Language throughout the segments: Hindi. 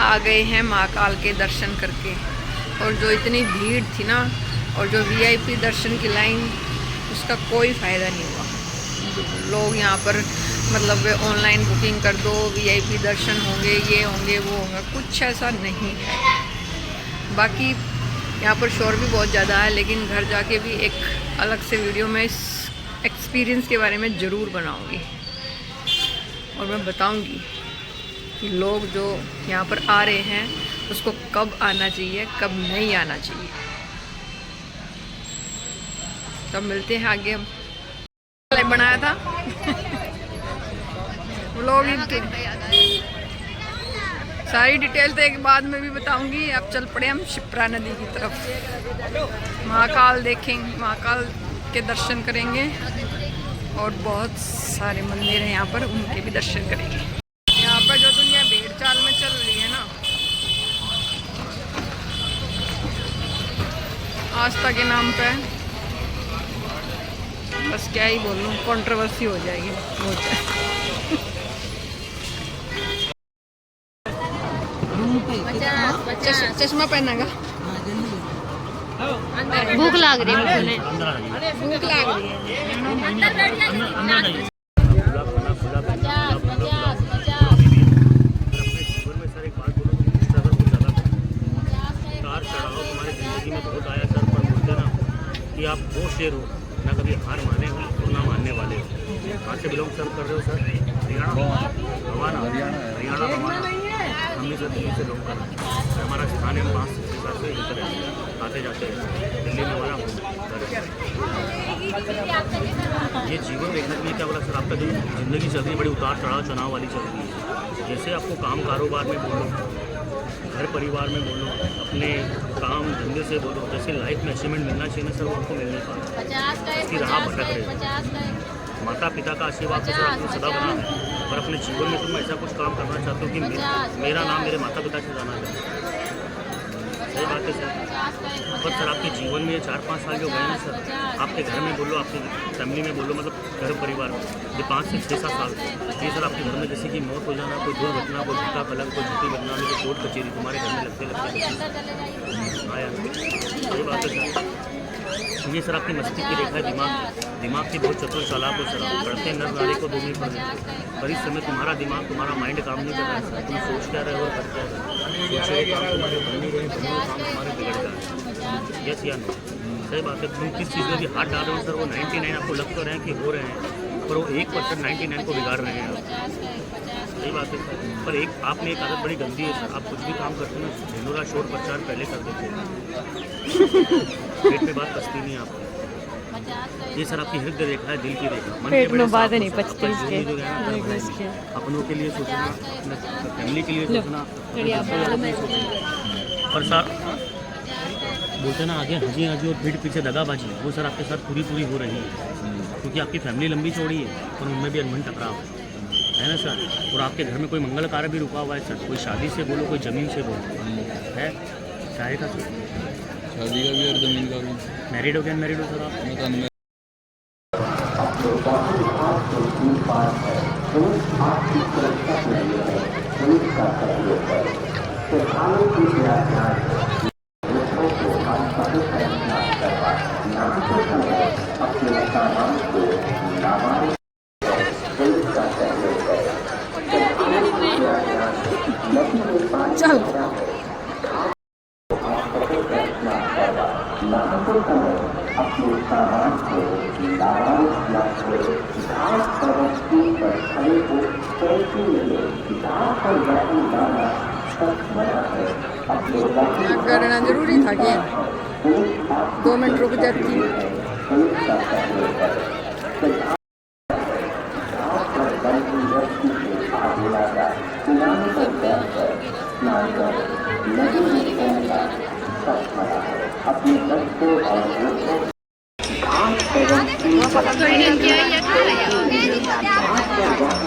आ गए हैं महाकाल के दर्शन करके। और जो इतनी भीड़ थी ना, और जो वीआईपी दर्शन की लाइन, उसका कोई फ़ायदा नहीं हुआ। लोग यहाँ पर मतलब ऑनलाइन बुकिंग कर दो, वीआईपी दर्शन होंगे, ये होंगे, वो होंगे, कुछ ऐसा नहीं है। बाकी यहाँ पर शोर भी बहुत ज़्यादा है, लेकिन घर जाके भी एक अलग से वीडियो में इस एक्सपीरियंस के बारे में ज़रूर बनाऊँगी और मैं बताऊँगी कि लोग जो यहाँ पर आ रहे हैं उसको कब आना चाहिए, कब नहीं आना चाहिए। तब मिलते हैं आगे। हम बनाया था व्लॉग ही, सारी डिटेल तो एक बाद में भी बताऊंगी। अब चल पड़े हम शिप्रा नदी की तरफ। महाकाल देखेंगे, महाकाल के दर्शन करेंगे और बहुत सारे मंदिर हैं यहाँ पर, उनके भी दर्शन करेंगे। यहाँ पर जो दुनिया भेड़ चाल में चल रही है ना, आस्था के नाम पे, बस क्या ही बोलूं, कंट्रोवर्सी हो जाएगी बहुत। चश्मा पहनागा, भूख लाग रही है, भूख लाग रही है। कि आप वो शेर हो ना कभी हार माने हो और ना मानने वाले हो। कहाँ से बिलोंग सर कर रहे हो सर? हरियाणा भवाना, हरियाणा भवाना। हम भी सर दिल्ली से लोग कर रहे हैं। हमारा स्थान है 5 साल से इधर आते जाते हैं। दिल्ली में हमारा ये जीवन देखने के लिए क्या बोला सर, आपका जो ज़िंदगी चल रही है बड़ी उतार चढ़ाव चुनाव वाली चल रही है। जैसे आपको काम कारोबार में बोलो, घर परिवार में बोलो, अपने काम धंधे से बोलो, जैसे लाइफ में अचीवमेंट मिलना चाहिए ना सर, वो आपको मिल नहीं पाता। इसकी राह भटक रहे। माता पिता का आशीर्वाद तो सर आपने सदा बना है, पर अपने जीवन में तुम ऐसा कुछ काम करना चाहते हो कि मेरा नाम मेरे माता पिता से जाना चाहिए। सही बात है सर। पर सर आपके जीवन में ये 4-5 साल जो गए ना सर, आपके घर में बोलो, आपकी फैमिली में बोलो, मतलब घर परिवार में ये 5 से 6-7 साल ये सर आपके घर में जैसे कि मौत हो जाना, कोई दुर्घटना, कोई झूठा फलक, कोई झूठी घटना में, कोई कोर्ट कचेरी तुम्हारे घर में लगते हाँ यार, सही बात है सर। ये सर आपकी मस्तिष्क की रेखा है, दिमाग की बहुत चतुर चालाक हो सर। बढ़ते नर नारी को दूर नहीं पड़ते, पर इस समय तुम्हारा दिमाग, तुम्हारा माइंड काम नहीं कर रहा है सर। तुम सोच क्या रहे हो और कर क्या रहे हो, सोचे काम तुम्हारे बन नहीं रहे, काम तुम्हारे बिगड़ रहा है। यस या नो? सही बात है। तुम किस चीज़ में भी हाथ डाल रहे हो सर, वो 99 आपको लग तो रहे हैं कि हो रहे हैं, पर वो 1% 99 को बिगाड़ रहे हैं आप। सही बात है सर। पर एक आपने एक आदत बड़ी गंदी है सर, आप कुछ भी काम करते हो ना, ढिंडोरा शोर प्रचार पहले कर देते हैं। पेट में बात पचती नहीं आपको। ये सर आपकी हृदय रेखा है, दिल की रेखा। मन पेट में बात नहीं पचती इसके। अपनों के लिए सोचना, अपने फैमिली के लिए सोचना, पर सर बोलते ना आगे हंसी हंसी और पीठ पीछे दगाबाजी, वो सर आपके साथ पूरी हो रही है, क्योंकि आपकी फैमिली लंबी चौड़ी है और उनमें भी अनबन टकराव है ना सर। और आपके घर में कोई मंगल कार्य भी रुका हुआ है सर, कोई शादी से बोलो, कोई ज़मीन से बोलो है, चाहे का सर शादी का भी और ज़मीन का भी। मैरिड हो गया, मैरिड हो सर आप? चल करना जरूरी था कि 2 मिनट रुक जाती।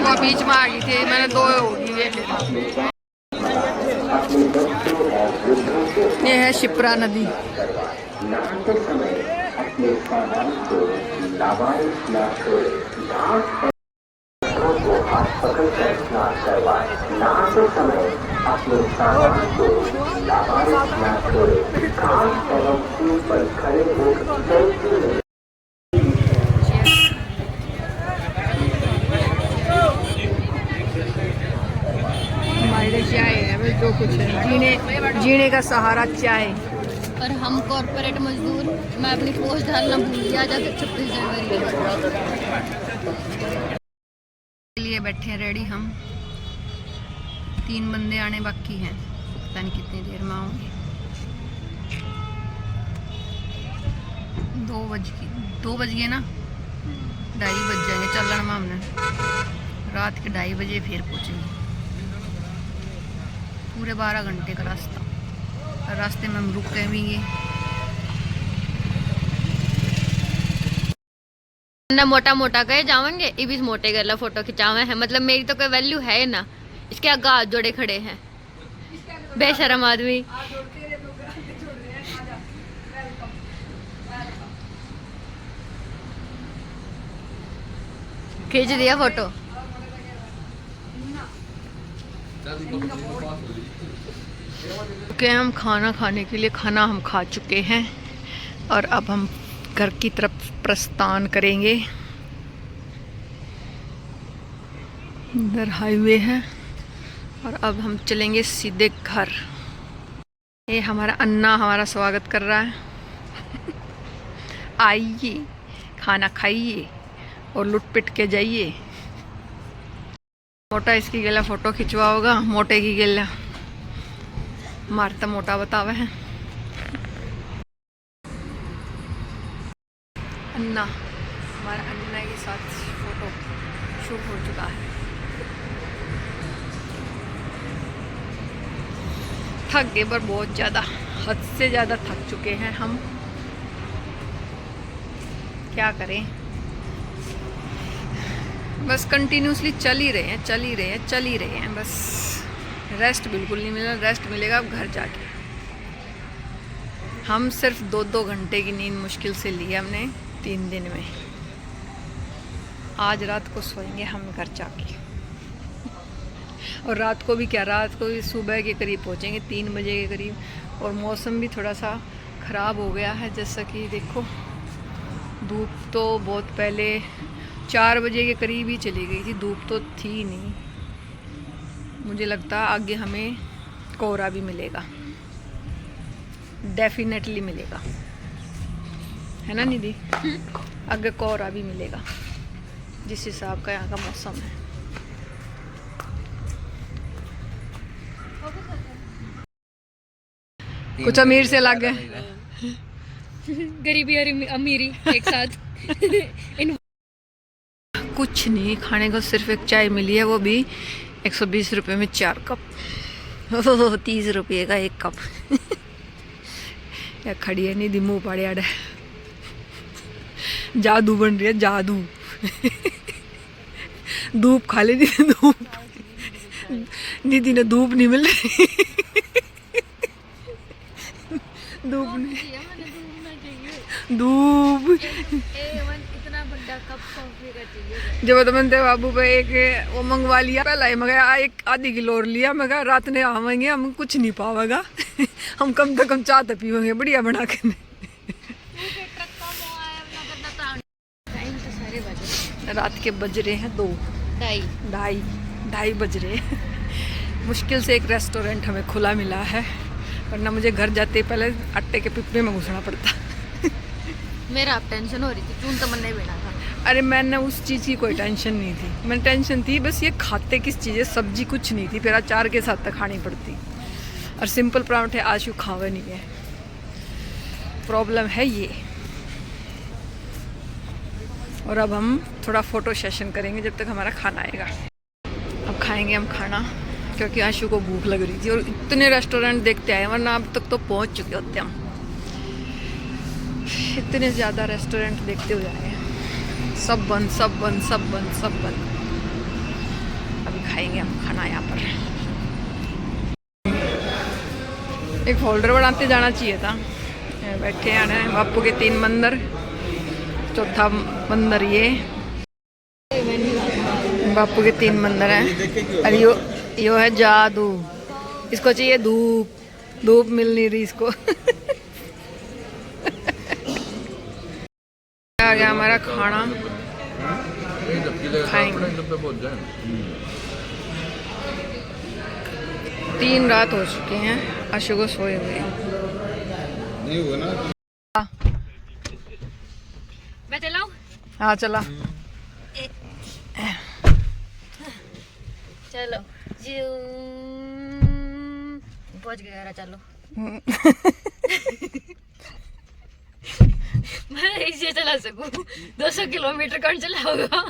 वो बीच में आ गई थी, मैंने 2 होगी। ये है शिप्रा नदी। को हाथ पकड़कर स्नान करवाएं। नहाते समय अपने सामान को लावारिस न छोड़ें। घास एवं सूल पर खड़े होकर सेल्फी लें। हमारे चाय है बस, जो कुछ है जीने का सहारा चाय। और हम कॉर्पोरेट मजदूर, मैं अपनी पोस्ट डालना भूल गया जब 26 जनवरी के लिए बैठे हैं रेडी हम। 3 बंदे आने बाकी हैं, पता नहीं कितनी देर में आऊँगे। 2 बज गए ना, 2:30 बज जाएंगे चलन में। हमने रात के 2:30 बजे फिर पहुँचेंगे। पूरे 12 घंटे का रास्ता, और रास्ते में हम रुके भी ना मोटा मोटा कहे जावेंगे, ये भी मोटे गला फोटो खिंचावे हैं। मतलब मेरी तो कोई वैल्यू है ना, इसके आगे हाथ जोड़े खड़े हैं बेशरम आदमी। खींच दिया फोटो। कि हम खाना खाने के लिए खाना हम खा चुके हैं, और अब हम घर की तरफ प्रस्थान करेंगे। इधर हाईवे है, और अब हम चलेंगे सीधे घर। ये हमारा अन्ना हमारा स्वागत कर रहा है। आइए खाना खाइए और लुट पिट के जाइए। मोटा इसकी गेला फोटो खिंचवा होगा, मोटे की गेला मारता मोटा बतावे हैं। अन्ना, हमारा अन्ना के साथ फोटो शूट हो चुका है। थक गए पर बहुत ज़्यादा, हद से ज़्यादा थक चुके हैं हम। क्या करें, बस कंटिन्यूसली चल ही रहे हैं बस। रेस्ट बिल्कुल नहीं मिला। रेस्ट मिलेगा अब घर जाके। हम सिर्फ 2-2 घंटे की नींद मुश्किल से ली हमने 3 दिन में। आज रात को सोएंगे हम घर जाके, और रात को भी क्या, रात को भी सुबह के करीब पहुंचेंगे 3 बजे के करीब। और मौसम भी थोड़ा सा ख़राब हो गया है, जैसा कि देखो धूप तो बहुत पहले 4 बजे के करीब ही चली गई थी, धूप तो थी नहीं। मुझे लगता है आगे हमें कोहरा भी मिलेगा, डेफिनेटली मिलेगा, है ना निधि? आगे कोहरा भी मिलेगा जिस हिसाब का यहाँ का मौसम है। कुछ अमीर से लग गए, गरीबी और अमीरी एक साथ। कुछ नहीं खाने को, सिर्फ एक चाय मिली है, वो भी 120 रुपये में 4 कप। 30 रुपये का 1 कप। या खड़ी है निधि मुँह पाड़े आड़े, जादू बन रही है जादू। धूप खा ली धूप, निधि ने धूप नहीं मिल रही। धूप इतना बड़ा कप कॉफी का चाहिए। जब मैंने बाबू पे एक वो मंगवा लिया, पहला ही मंगाया 1 आधी किलो और लिया। मैं कहा रात ने आवेंगे हम कुछ नहीं पावेगा। हम कम से कम चाय तो पीवेंगे बढ़िया बना के। रात के बज रहे हैं 2, 2:30 बज रहे हैं। मुश्किल से एक रेस्टोरेंट हमें खुला मिला है, वरना मुझे घर जाते पहले आटे के पिप्पे में घुसना पड़ता। मेरा अब टेंशन हो रही थी, चून तो मन नहीं बेना था। अरे मैंने उस चीज़ की कोई टेंशन नहीं थी। मैं टेंशन थी बस ये खाते किस चीज़ है, सब्जी कुछ नहीं थी, फिर अचार के साथ तक खानी पड़ती। और सिंपल पराठे आशु खावे नहीं है, प्रॉब्लम है ये। और अब हम थोड़ा फ़ोटो सेशन करेंगे जब तक हमारा खाना आएगा। अब खाएंगे हम खाना, क्योंकि आशु को भूख लग रही थी। और इतने रेस्टोरेंट देखते आए, वरना अब तक तो पहुंच चुके होते हम। इतने ज़्यादा रेस्टोरेंट देखते हुए आए हैं, सब बंद। अभी खाएंगे हम खाना यहाँ पर। एक फोल्डर बनाते जाना चाहिए था। बैठे हैं बापू के 3 मंदिर, चौथा मंदिर ये बापू के 3 मंदिर हैं और यो है जादू। इसको चाहिए धूप, धूप मिल नहीं रही इसको। आ गया हमारा खाना, खाएंगे। 3 रात हो चुके हैं, आशु को सोए हुए। नहीं हुआ ना। मैं चलाऊं? हाँ चला। चलो पहुंच गया, चलो। मैं इसे चला सकूं? 200 किलोमीटर कौन चलाऊंगा?